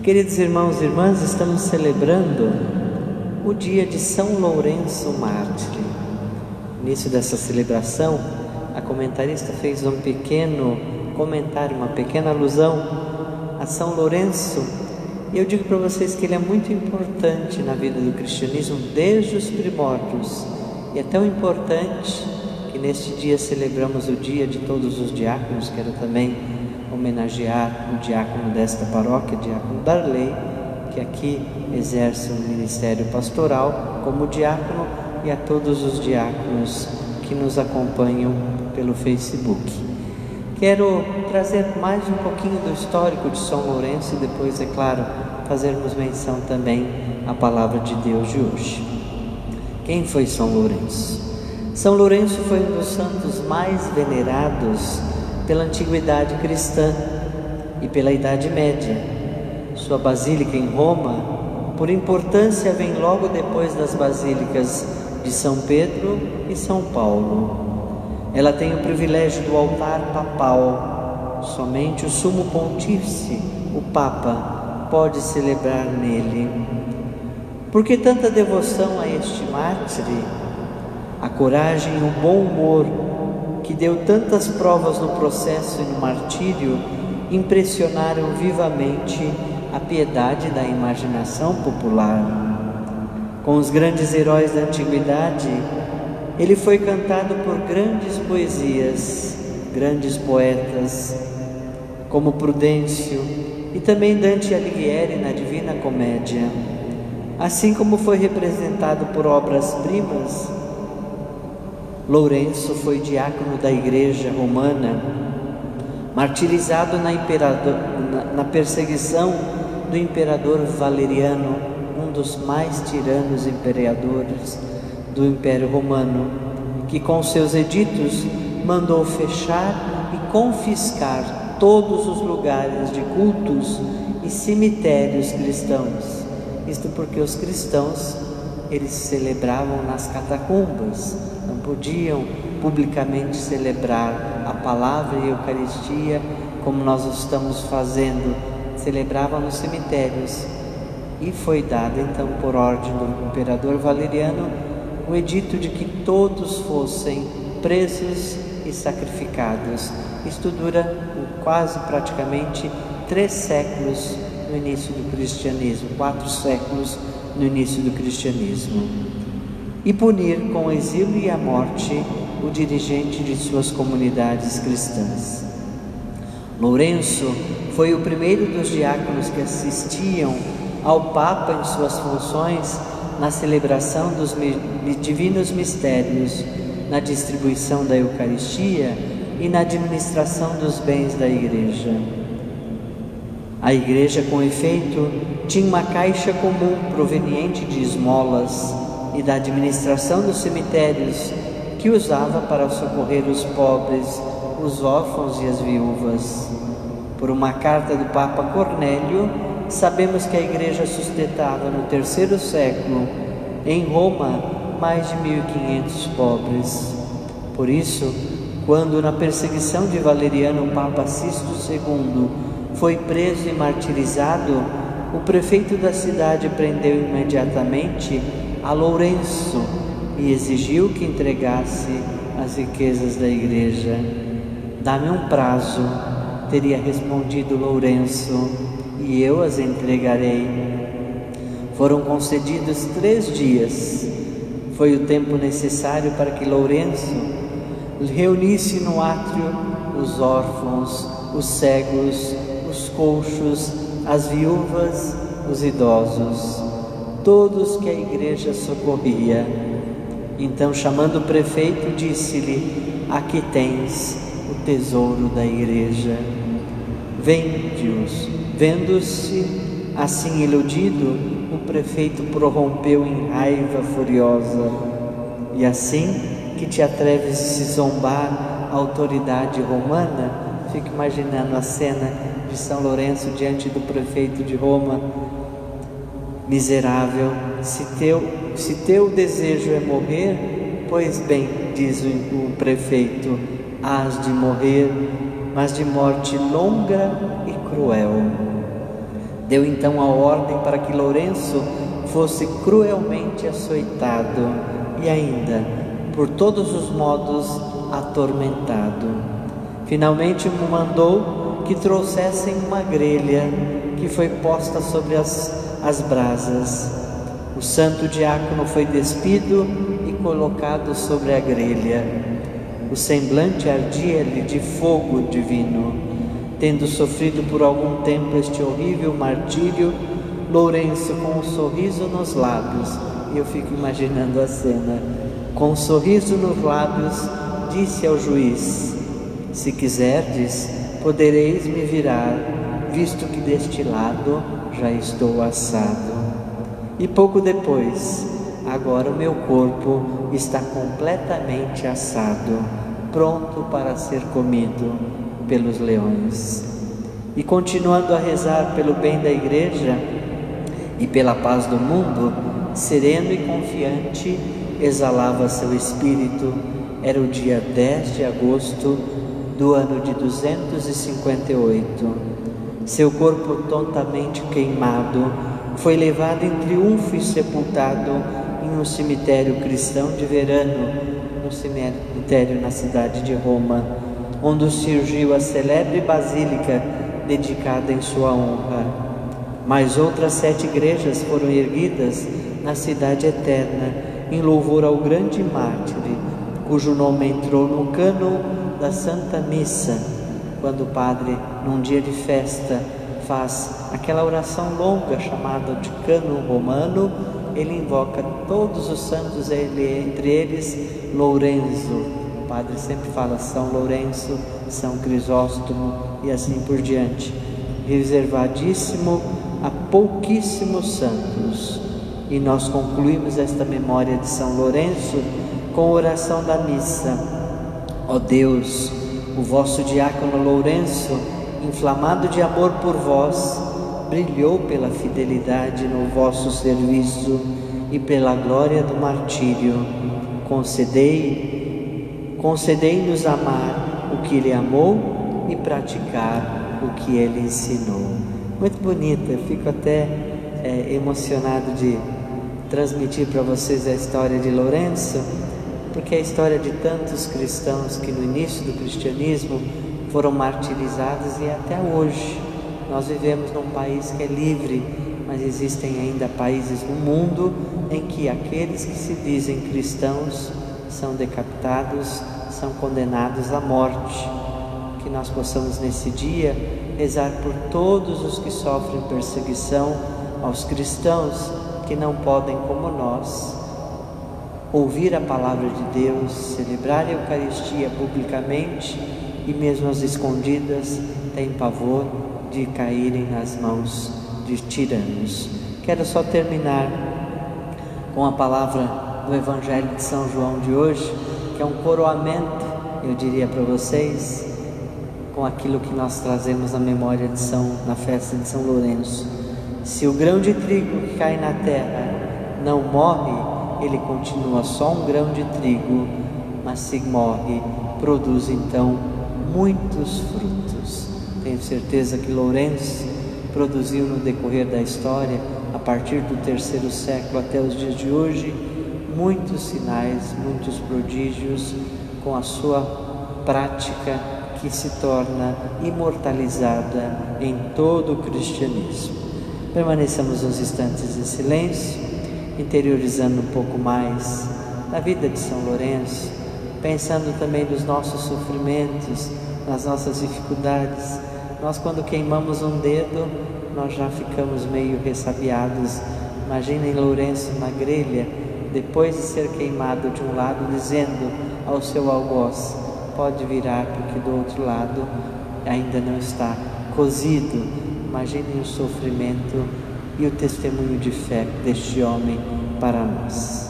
Queridos irmãos e irmãs, estamos celebrando o dia de São Lourenço Mártir. No início dessa celebração, a comentarista fez um pequeno comentário, uma pequena alusão a São Lourenço. E eu digo para vocês que ele é muito importante na vida do cristianismo desde os primórdios. E é tão importante que neste dia celebramos o dia de todos os diáconos. Quero também homenagear o diácono desta paróquia, diácono Darley, que aqui exerce um ministério pastoral como diácono, e a todos os diáconos que nos acompanham pelo Facebook. Quero trazer mais um pouquinho do histórico de São Lourenço e depois, é claro, fazermos menção também à palavra de Deus de hoje. Quem foi São Lourenço? São Lourenço foi um dos santos mais venerados pela antiguidade cristã e pela Idade Média. Sua basílica em Roma, por importância, vem logo depois das basílicas de São Pedro e São Paulo. Ela tem o privilégio do altar papal. Somente o sumo pontífice, o Papa, pode celebrar nele. Por que tanta devoção a este mártir? A coragem e o bom humor, que deu tantas provas no processo e no martírio, impressionaram vivamente a piedade da imaginação popular. Com os grandes heróis da antiguidade, ele foi cantado por grandes poesias, grandes poetas, como Prudêncio e também Dante Alighieri na Divina Comédia, assim como foi representado por obras-primas. Lourenço foi diácono da Igreja Romana, martirizado na perseguição do imperador Valeriano, um dos mais tiranos imperadores do Império Romano, que com seus editos mandou fechar e confiscar todos os lugares de cultos e cemitérios cristãos. Isto porque os cristãos, eles celebravam nas catacumbas, não podiam publicamente celebrar a palavra e a Eucaristia como nós estamos fazendo, celebravam nos cemitérios. E foi dado então por ordem do imperador Valeriano o edito de que todos fossem presos e sacrificados. Isto dura quase praticamente 3 séculos no início do cristianismo, 4 séculos no início do cristianismo. E punir com o exílio e a morte o dirigente de suas comunidades cristãs. Lourenço foi o primeiro dos diáconos que assistiam ao Papa em suas funções na celebração dos divinos mistérios, na distribuição da Eucaristia e na administração dos bens da Igreja. A Igreja, com efeito, tinha uma caixa comum proveniente de esmolas e da administração dos cemitérios, que usava para socorrer os pobres, os órfãos e as viúvas. Por uma carta do Papa Cornélio, sabemos que a Igreja sustentava no 3º século, em Roma, mais de 1.500 pobres. Por isso, quando na perseguição de Valeriano o Papa Sisto II foi preso e martirizado, o prefeito da cidade prendeu imediatamente a Lourenço e exigiu que entregasse as riquezas da Igreja. Dá-me um prazo, teria respondido Lourenço, e eu as entregarei. Foram concedidos 3 dias. Foi o tempo necessário para que Lourenço reunisse no átrio os órfãos, os cegos, os coxos, as viúvas, os idosos, todos que a Igreja socorria. Então, chamando o prefeito, disse-lhe: aqui tens o tesouro da Igreja, vende-os. Vendo-se assim iludido, o prefeito prorrompeu em raiva furiosa. E assim que te atreves a se zombar a autoridade romana? Fico imaginando a cena de São Lourenço diante do prefeito de Roma. Miserável, se teu desejo é morrer, pois bem, diz o prefeito, hás de morrer, mas de morte longa e cruel. Deu então a ordem para que Lourenço fosse cruelmente açoitado e ainda, por todos os modos, atormentado. Finalmente mandou que trouxessem uma grelha que foi posta sobre as brasas. O santo diácono foi despido e colocado sobre a grelha. O semblante ardia-lhe de fogo divino. Tendo sofrido por algum tempo este horrível martírio, Lourenço, com um sorriso nos lábios, e eu fico imaginando a cena, com um sorriso nos lábios, disse ao juiz: se quiserdes, podereis me virar, visto que deste lado já estou assado. E pouco depois, agora o meu corpo está completamente assado, pronto para ser comido pelos leões. E continuando a rezar pelo bem da igreja e pela paz do mundo, sereno e confiante, exalava seu espírito. Era o dia 10 de agosto do ano de 258. Seu corpo tontamente queimado foi levado em triunfo e sepultado em um cemitério cristão de Verano, um cemitério na cidade de Roma, onde surgiu a celebre basílica dedicada em sua honra. Mas outras 7 igrejas foram erguidas na cidade eterna, em louvor ao grande mártire, cujo nome entrou no cânon da Santa Missa, quando o padre, num dia de festa, faz aquela oração longa chamada de cânon romano. Ele invoca todos os santos, entre eles Lourenço. O padre sempre fala São Lourenço, São Crisóstomo e assim por diante, reservadíssimo a pouquíssimos santos. E nós concluímos esta memória de São Lourenço com a oração da missa. Ó Deus, o vosso diácono Lourenço, inflamado de amor por vós, brilhou pela fidelidade no vosso serviço e pela glória do martírio. Concedei-nos amar o que ele amou e praticar o que ele ensinou. Muito bonita, eu fico até emocionado de transmitir para vocês a história de Lourenço, porque é a história de tantos cristãos que no início do cristianismo foram martirizados, e até hoje nós vivemos num país que é livre, mas existem ainda países no mundo em que aqueles que se dizem cristãos são decapitados, são condenados à morte. Que nós possamos nesse dia rezar por todos os que sofrem perseguição, aos cristãos que não podem, como nós, ouvir a palavra de Deus, celebrar a Eucaristia publicamente e mesmo às escondidas têm pavor de caírem nas mãos de tiranos. Quero só terminar com a palavra do Evangelho de São João de hoje, que é um coroamento, eu diria para vocês, com aquilo que nós trazemos na memória na festa de São Lourenço. Se o grão de trigo que cai na terra não morre, ele continua só um grão de trigo, mas se morre, produz então muitos frutos. Tenho certeza que Lourenço produziu no decorrer da história, a partir do 3º século até os dias de hoje, muitos sinais, muitos prodígios, com a sua prática que se torna imortalizada em todo o cristianismo. Permaneçamos uns instantes em silêncio, interiorizando um pouco mais da vida de São Lourenço, pensando também nos nossos sofrimentos, nas nossas dificuldades. Nós, quando queimamos um dedo, nós já ficamos meio ressabiados. Imaginem Lourenço na grelha, depois de ser queimado de um lado, dizendo ao seu algoz: pode virar, porque do outro lado ainda não está cozido. Imaginem o sofrimento e o testemunho de fé deste homem para nós.